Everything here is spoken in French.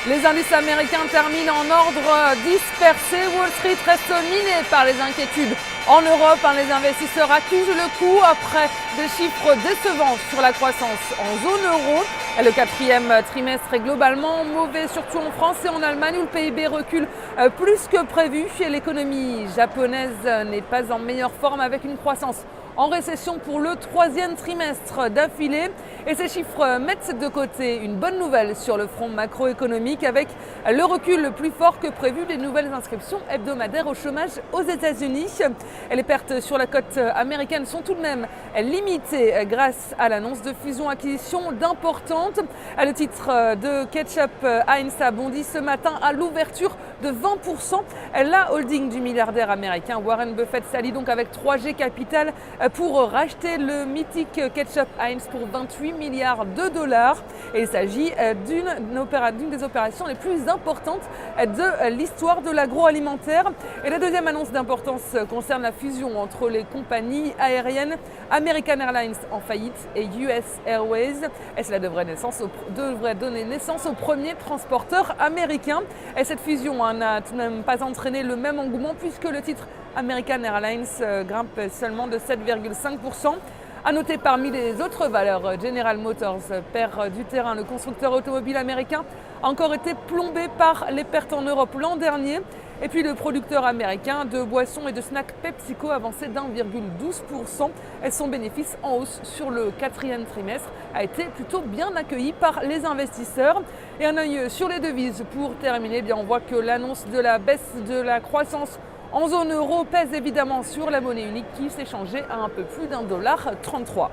Les indices américains terminent en ordre dispersé. Wall Street reste miné par les inquiétudes. En Europe, les investisseurs accusent le coup après des chiffres décevants sur la croissance en zone euro. Le quatrième trimestre est globalement mauvais, surtout en France et en Allemagne où le PIB recule plus que prévu. Et l'économie japonaise n'est pas en meilleure forme avec une croissance en récession pour le troisième trimestre d'affilée. Et ces chiffres mettent de côté une bonne nouvelle sur le front macroéconomique avec le recul le plus fort que prévu des nouvelles inscriptions hebdomadaires au chômage aux États-Unis. Et les pertes sur la côte américaine sont tout de même limitées grâce à l'annonce de fusion-acquisition d'importantes. Le titre de Ketchup Heinz a bondi ce matin à l'ouverture de 20%. La holding du milliardaire américain Warren Buffett s'allie donc avec 3G Capital pour racheter le mythique Ketchup Heinz pour 28 milliards de dollars. Et il s'agit d'une des opérations les plus importantes de l'histoire de l'agroalimentaire. Et la deuxième annonce d'importance concerne la fusion entre les compagnies aériennes American Airlines en faillite et US Airways. Et cela devrait donner naissance au premier transporteur américain. Et cette fusion n'a tout de même pas entraîné le même engouement puisque le titre American Airlines grimpe seulement de 7,5%. À noter parmi les autres valeurs, General Motors perd du terrain. Le constructeur automobile américain a encore été plombé par les pertes en Europe l'an dernier. Et puis le producteur américain de boissons et de snacks PepsiCo avançait d'1,12%. Et son bénéfice en hausse sur le quatrième trimestre a été plutôt bien accueilli par les investisseurs. Et un œil sur les devises pour terminer. On voit que l'annonce de la baisse de la croissance en zone euro pèse évidemment sur la monnaie unique qui s'est changée à un peu plus d'1,33 $.